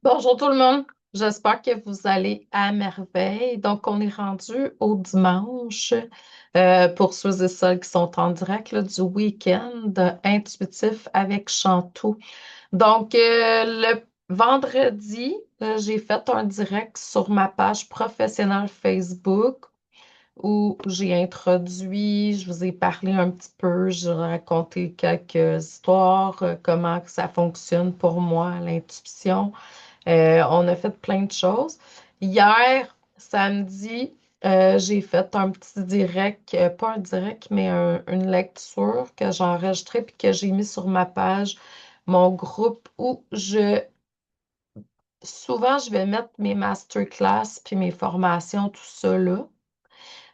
Bonjour tout le monde, j'espère que vous allez à merveille. Donc, on est rendu au dimanche pour ceux et celles qui sont en direct là, du week-end intuitif avec Chantou. Donc, le vendredi, j'ai fait un direct sur ma page professionnelle Facebook où j'ai introduit, je vous ai parlé un petit peu, j'ai raconté quelques histoires, comment que ça fonctionne pour moi, l'intuition. On a fait plein de choses. Hier, samedi, j'ai fait un petit direct, pas un direct, mais une lecture que j'ai enregistrée puis que j'ai mis sur ma page, mon groupe où souvent, je vais mettre mes masterclass puis mes formations, tout ça là.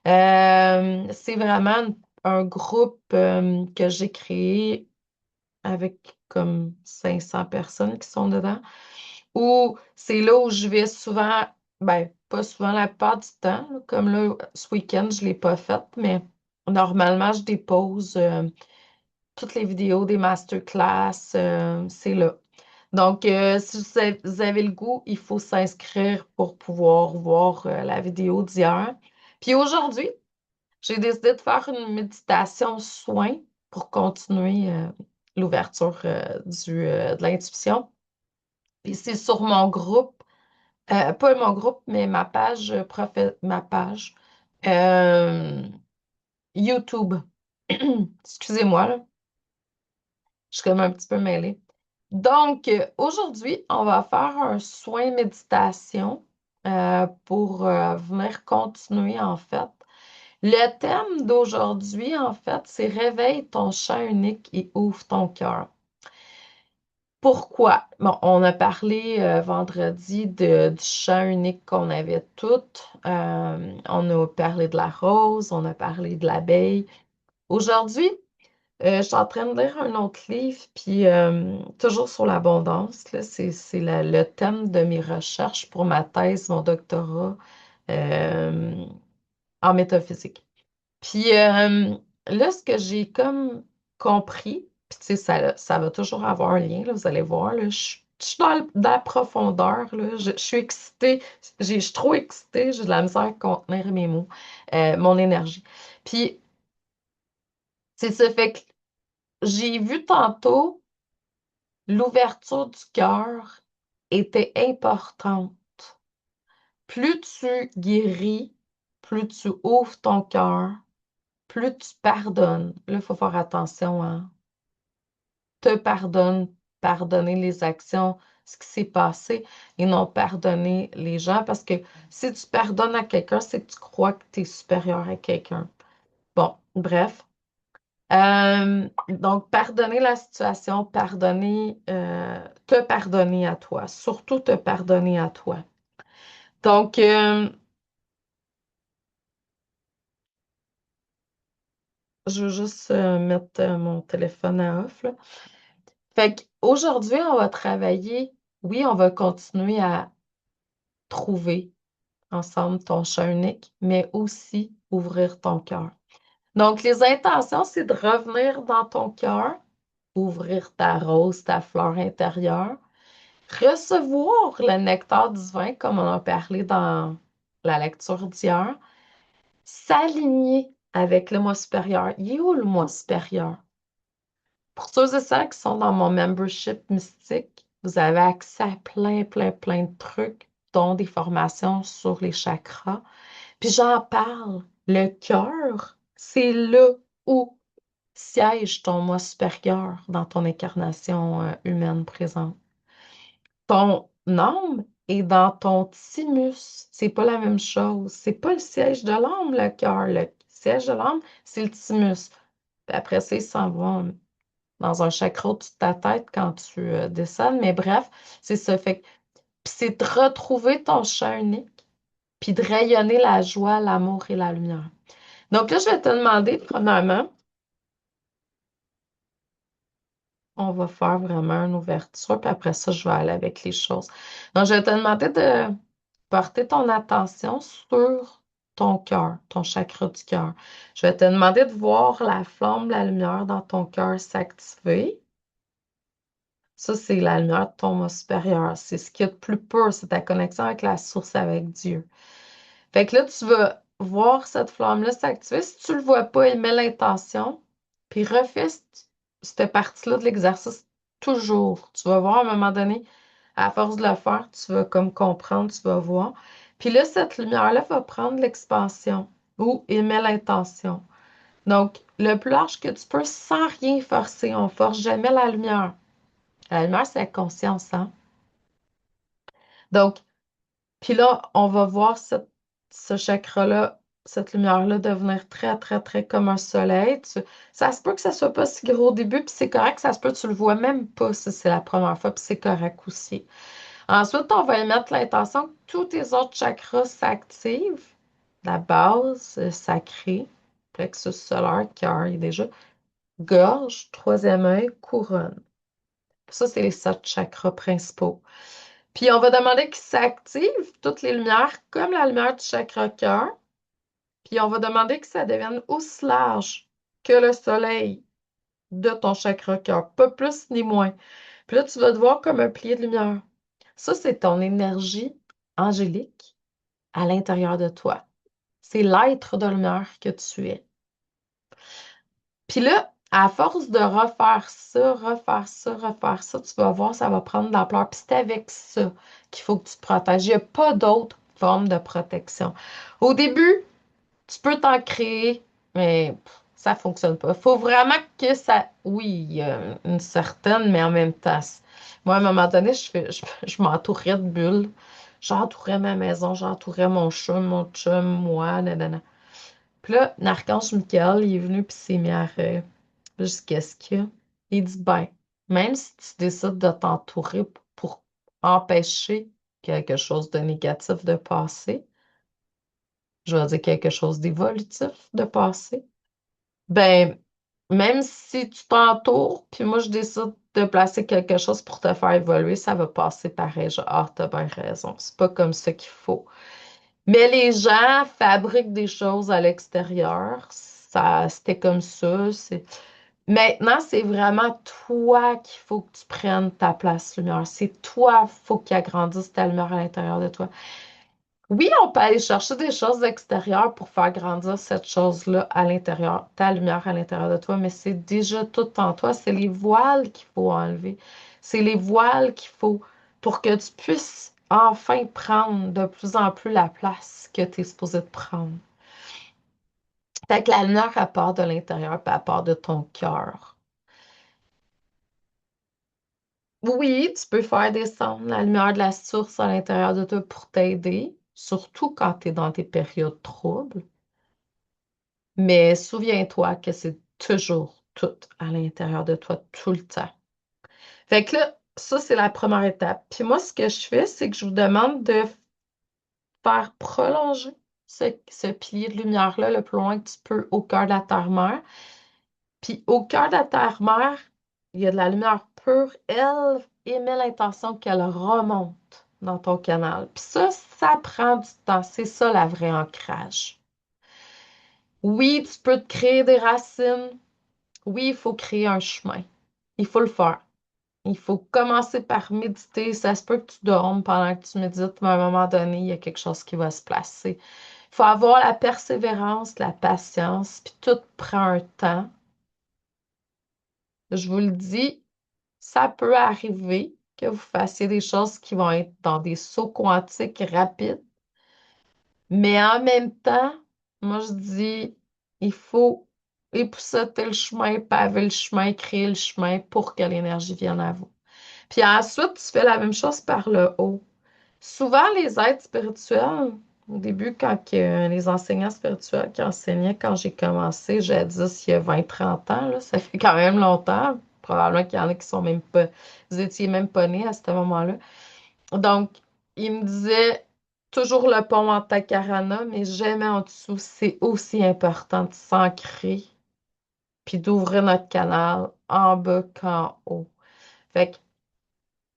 C'est vraiment un groupe que j'ai créé avec comme 500 personnes qui sont dedans. Ou c'est là où je vais souvent, ben, pas souvent la plupart du temps, là, comme là, ce week-end, je ne l'ai pas fait, mais normalement, je dépose toutes les vidéos des masterclass, c'est là. Donc, si vous avez le goût, il faut s'inscrire pour pouvoir voir la vidéo d'hier. Puis aujourd'hui, j'ai décidé de faire une méditation soin pour continuer l'ouverture de l'intuition. Puis c'est sur mon groupe, pas mon groupe, mais ma page, ma page euh, YouTube. Excusez-moi, là, je suis comme un petit peu mêlée. Donc, aujourd'hui, on va faire un soin méditation pour venir continuer, en fait. Le thème d'aujourd'hui, en fait, c'est réveille ton chant unique et ouvre ton cœur. Pourquoi? Bon, on a parlé vendredi du chant unique qu'on avait toutes. On a parlé de la rose, on a parlé de l'abeille. Aujourd'hui, je suis en train de lire un autre livre, puis toujours sur l'abondance. Là, c'est le thème de mes recherches pour ma thèse, mon doctorat euh, en métaphysique. Puis là, ce que j'ai comme compris, puis tu sais, ça va toujours avoir un lien, là, vous allez voir, là, je suis dans la profondeur, là, je suis excitée, je suis trop excitée, j'ai de la misère à contenir mes mots, mon énergie. Puis, c'est ça, fait que j'ai vu tantôt, l'ouverture du cœur était importante. Plus tu guéris, plus tu ouvres ton cœur, plus tu pardonnes. Là, il faut faire attention, hein. Te pardonne, pardonner les actions, ce qui s'est passé, et non pardonner les gens, parce que si tu pardonnes à quelqu'un, c'est que tu crois que tu es supérieur à quelqu'un. Bon, bref. Donc, pardonner la situation, te pardonner à toi, surtout te pardonner à toi. Donc, je veux juste mettre mon téléphone à off, là. Fait qu'aujourd'hui, on va travailler, oui, on va continuer à trouver ensemble ton chant unique, mais aussi ouvrir ton cœur. Donc, les intentions, c'est de revenir dans ton cœur, ouvrir ta rose, ta fleur intérieure, recevoir le nectar divin, comme on a parlé dans la lecture d'hier, s'aligner avec le moi supérieur. Il est où le moi supérieur? Pour ceux et celles qui sont dans mon membership mystique, vous avez accès à plein, plein, plein de trucs, dont des formations sur les chakras. Puis j'en parle. Le cœur, c'est là où siège ton moi supérieur dans ton incarnation humaine présente. Ton âme est dans ton thymus. C'est pas la même chose. C'est pas le siège de l'âme, le cœur. Le siège de l'âme, c'est le thymus. Puis après ça, il s'en va dans un chakra au-dessus de ta tête quand tu descends. Mais bref, c'est ça. Fait que, puis c'est de retrouver ton chant unique, puis de rayonner la joie, l'amour et la lumière. Donc là, je vais te demander, premièrement, on va faire vraiment une ouverture, puis après ça, je vais aller avec les choses. Donc, je vais te demander de porter ton attention sur ton cœur, ton chakra du cœur. Je vais te demander de voir la flamme, la lumière dans ton cœur s'activer. Ça, c'est la lumière de ton moi supérieur. C'est ce qu'il y a de plus pur, c'est ta connexion avec la source, avec Dieu. Fait que là, tu vas voir cette flamme-là s'activer. Si tu le vois pas, il met l'intention, puis refais cette partie-là de l'exercice toujours. Tu vas voir à un moment donné, à force de le faire, tu vas comme comprendre, tu vas voir. Puis là, cette lumière-là va prendre l'expansion ou émet l'intention. Donc, le plus large que tu peux sans rien forcer. On force jamais la lumière. La lumière, c'est la conscience, hein? Donc, puis là, on va voir ce chakra-là, cette lumière-là devenir très, très, très comme un soleil. Ça se peut que ça soit pas si gros au début, puis c'est correct, ça se peut que tu le vois même pas si c'est la première fois, puis c'est correct aussi. Ensuite, on va émettre l'intention que tous tes autres chakras s'activent. La base sacrée, plexus solaire, cœur, il est déjà gorge, troisième œil, couronne. Ça, c'est les 7 chakras principaux. Puis on va demander qu'ils s'activent, toutes les lumières, comme la lumière du chakra cœur. Puis on va demander que ça devienne aussi large que le soleil de ton chakra cœur, pas plus ni moins. Puis là, tu vas te voir comme un pilier de lumière. Ça, c'est ton énergie angélique à l'intérieur de toi. C'est l'être de lumière que tu es. Puis là, à force de refaire ça, refaire ça, refaire ça, tu vas voir, ça va prendre de l'ampleur. Puis c'est avec ça qu'il faut que tu te protèges. Il n'y a pas d'autre forme de protection. Au début, tu peux t'en créer, mais ça ne fonctionne pas. Il faut vraiment que ça... Oui, il y a une certaine, mais en même temps, moi, à un moment donné, je m'entourais de bulles. J'entourais ma maison, j'entourais mon chat, mon chum, moi, nanana. Puis là, l'archange Michael, il est venu puis s'est mis à rire jusqu'à ce que il dit, ben, même si tu décides de t'entourer pour empêcher quelque chose de négatif de passer, je vais dire quelque chose d'évolutif de passer, ben, même si tu t'entoures, puis moi je décide de placer quelque chose pour te faire évoluer, ça va passer pareil. Ah, t'as bien raison. C'est pas comme ça qu'il faut. Mais les gens fabriquent des choses à l'extérieur. Ça, c'était comme ça. Maintenant, c'est vraiment toi qu'il faut que tu prennes ta place lumière. C'est toi, il faut qu'il agrandisse ta lumière à l'intérieur de toi. Oui, on peut aller chercher des choses extérieures pour faire grandir cette chose-là à l'intérieur, ta lumière à l'intérieur de toi, mais c'est déjà tout en toi. C'est les voiles qu'il faut enlever. C'est les voiles qu'il faut pour que tu puisses enfin prendre de plus en plus la place que tu es supposé de prendre. Fait que la lumière, elle part de l'intérieur, puis elle part de ton cœur. Oui, tu peux faire descendre la lumière de la source à l'intérieur de toi pour t'aider, surtout quand tu es dans tes périodes troubles. Mais souviens-toi que c'est toujours tout à l'intérieur de toi, tout le temps. Fait que là, ça, c'est la première étape. Puis moi, ce que je fais, c'est que je vous demande de faire prolonger ce pilier de lumière-là le plus loin que tu peux au cœur de la terre-mère. Puis au cœur de la terre-mère, il y a de la lumière pure. Elle émet l'intention qu'elle remonte dans ton canal. Puis ça prend du temps. C'est ça, la vraie ancrage. Oui, tu peux te créer des racines. Oui, il faut créer un chemin. Il faut le faire. Il faut commencer par méditer. Ça se peut que tu dormes pendant que tu médites, mais à un moment donné, il y a quelque chose qui va se placer. Il faut avoir la persévérance, la patience, puis tout prend un temps. Je vous le dis, ça peut arriver que vous fassiez des choses qui vont être dans des sauts quantiques rapides, mais en même temps, moi je dis, il faut épousseter le chemin, paver le chemin, créer le chemin pour que l'énergie vienne à vous. Puis ensuite, tu fais la même chose par le haut. Souvent, les êtres spirituels, au début, les enseignants spirituels qui enseignaient quand j'ai commencé, jadis, il y a 20-30 ans, là, ça fait quand même longtemps. Probablement qu'il y en a qui sont même pas, vous étiez même pas nés à ce moment-là. Donc, ils me disaient toujours le pont en Takarana, mais jamais en dessous. C'est aussi important de s'ancrer puis d'ouvrir notre canal en bas qu'en haut. Fait que,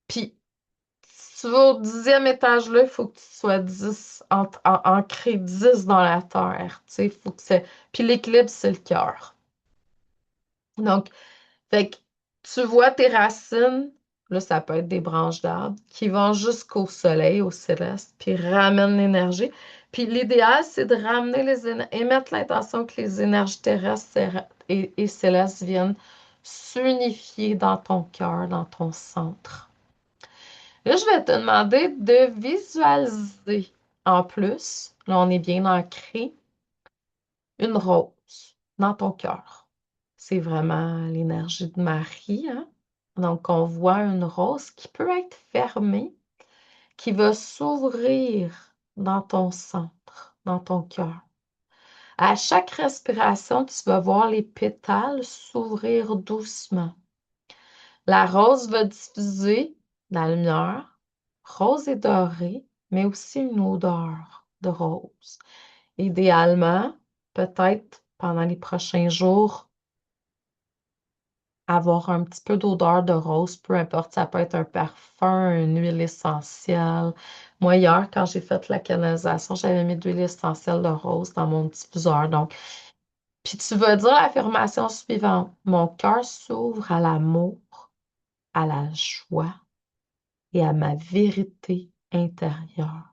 puis si tu vas au 10e étage là, il faut que tu sois 10, ancré 10 dans la terre. Tu sais, faut que c'est. Puis l'équilibre, c'est le cœur. Donc, fait que tu vois tes racines, là, ça peut être des branches d'arbres, qui vont jusqu'au soleil, au céleste, puis ramènent l'énergie. Puis l'idéal, c'est de ramener émettre l'intention que les énergies terrestres et célestes viennent s'unifier dans ton cœur, dans ton centre. Là, je vais te demander de visualiser en plus, là, on est bien ancré, une rose dans ton cœur. C'est vraiment l'énergie de Marie, hein? Donc, on voit une rose qui peut être fermée, qui va s'ouvrir dans ton centre, dans ton cœur. À chaque respiration, tu vas voir les pétales s'ouvrir doucement. La rose va diffuser la lumière, rose et dorée, mais aussi une odeur de rose. Idéalement, peut-être pendant les prochains jours, avoir un petit peu d'odeur de rose, peu importe, ça peut être un parfum, une huile essentielle. Moi, hier, quand j'ai fait la canalisation, j'avais mis de l'huile essentielle de rose dans mon diffuseur. Donc, puis tu vas dire l'affirmation suivante. Mon cœur s'ouvre à l'amour, à la joie et à ma vérité intérieure.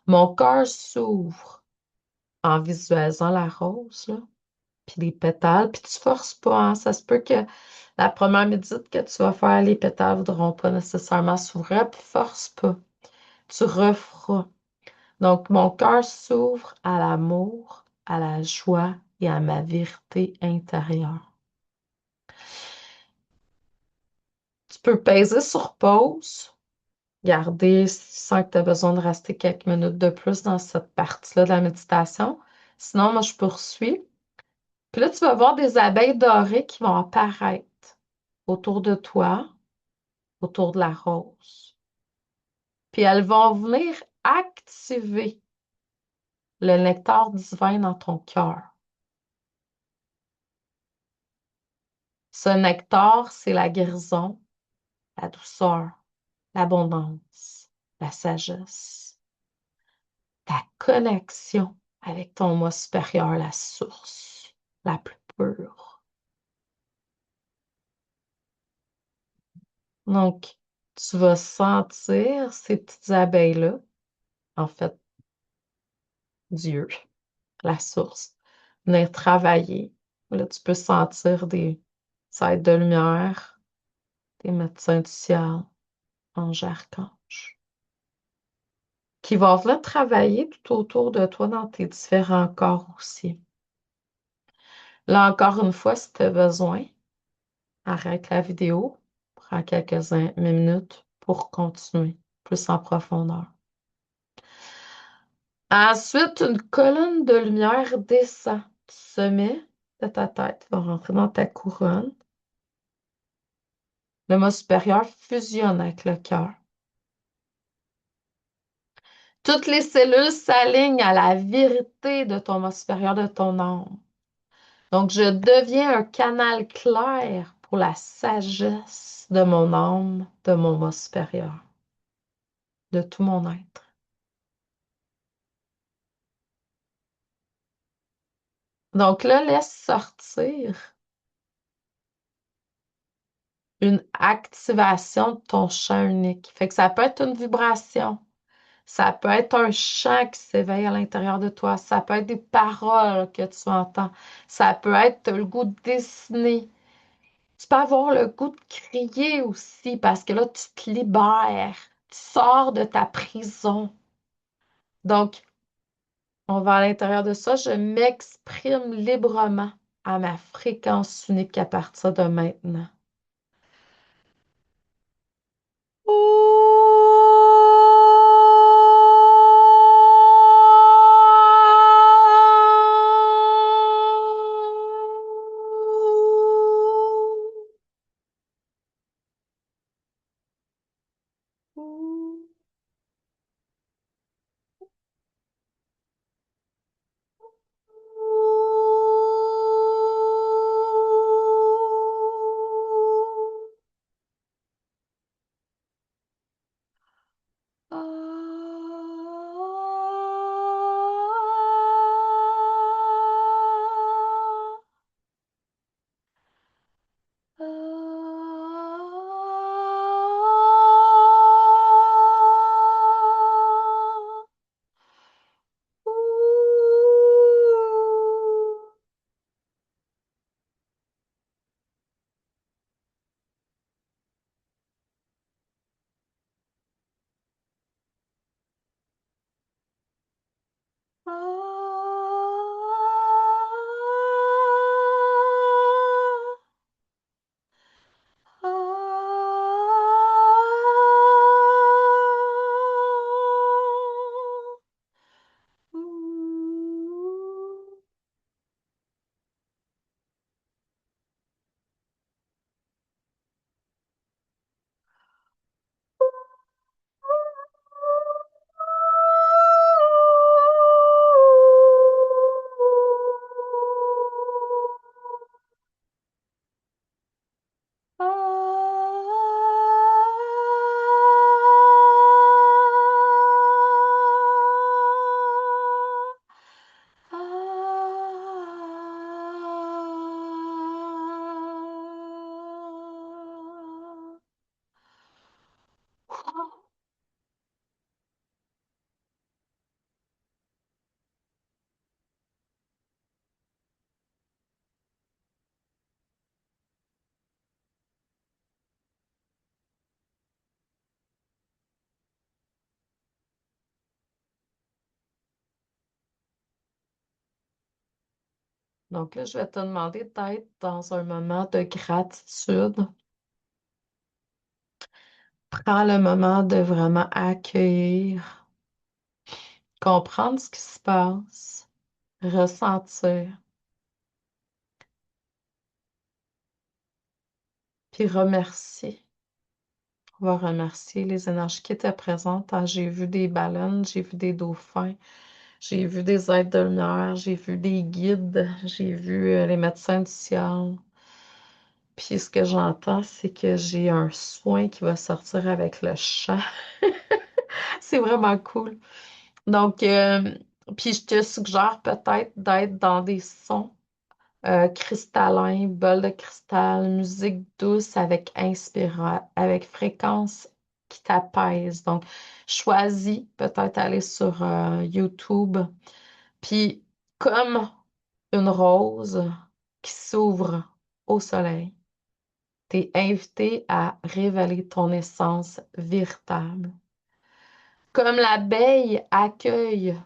Mon cœur s'ouvre en visualisant la rose, là, puis les pétales, puis tu forces pas, hein. Ça se peut que la première médite que tu vas faire, les pétales ne voudront pas nécessairement s'ouvrir, puis force pas. Tu referas. Donc, mon cœur s'ouvre à l'amour, à la joie et à ma vérité intérieure. Tu peux peser sur pause, garder sans que tu aies besoin de rester quelques minutes de plus dans cette partie-là de la méditation. Sinon, moi, je poursuis. Puis là, tu vas voir des abeilles dorées qui vont apparaître autour de toi, autour de la rose. Puis elles vont venir activer le nectar divin dans ton cœur. Ce nectar, c'est la guérison, la douceur, l'abondance, la sagesse, ta connexion avec ton moi supérieur, la source la plus pure. Donc, tu vas sentir ces petites abeilles-là, en fait, Dieu, la source, venir travailler. Là, tu peux sentir des êtres de lumière, des médecins du ciel, anges, archanges, qui vont venir travailler tout autour de toi dans tes différents corps aussi. Là, encore une fois, si tu as besoin, arrête la vidéo, prends quelques minutes pour continuer plus en profondeur. Ensuite, une colonne de lumière descend du sommet de ta tête, va rentrer dans ta couronne. Le moi supérieur fusionne avec le cœur. Toutes les cellules s'alignent à la vérité de ton moi supérieur, de ton âme. Donc, je deviens un canal clair pour la sagesse de mon âme, de mon moi supérieur, de tout mon être. Donc là, laisse sortir une activation de ton champ unique. Fait que ça peut être une vibration, ça peut être un chant qui s'éveille à l'intérieur de toi, ça peut être des paroles que tu entends, ça peut être le goût de dessiner. Tu peux avoir le goût de crier aussi parce que là, tu te libères, tu sors de ta prison. Donc, on va à l'intérieur de ça, je m'exprime librement à ma fréquence unique à partir de maintenant. Donc là, je vais te demander d'être dans un moment de gratitude. Prends le moment de vraiment accueillir, comprendre ce qui se passe, ressentir, puis remercier. On va remercier les énergies qui étaient présentes. Ah, j'ai vu des baleines, j'ai vu des dauphins, j'ai vu des êtres de lumière, j'ai vu des guides, j'ai vu les médecins du ciel. Puis ce que j'entends, c'est que j'ai un soin qui va sortir avec le chant. C'est vraiment cool. Donc, puis je te suggère peut-être d'être dans des sons cristallins, bol de cristal, musique douce avec fréquence qui t'apaise. Donc, choisis peut-être aller sur YouTube. Puis, comme une rose qui s'ouvre au soleil, t'es invité à révéler ton essence véritable. Comme l'abeille accueille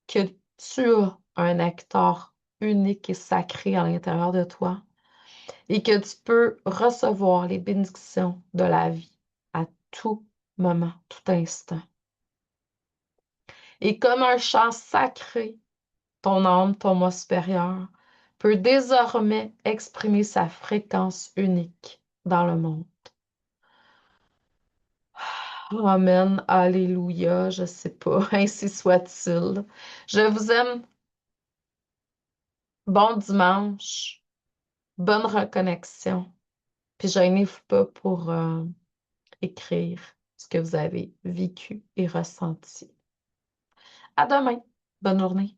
que tu as un nectar unique et sacré à l'intérieur de toi et que tu peux recevoir les bénédictions de la vie à tout moment, tout instant. Et comme un chant sacré, ton âme, ton moi supérieur, peut désormais exprimer sa fréquence unique dans le monde. Amen, Alléluia, je sais pas, ainsi soit-il. Je vous aime. Bon dimanche, bonne reconnexion. Puis gênez-vous pas pour écrire ce que vous avez vécu et ressenti. À demain. Bonne journée.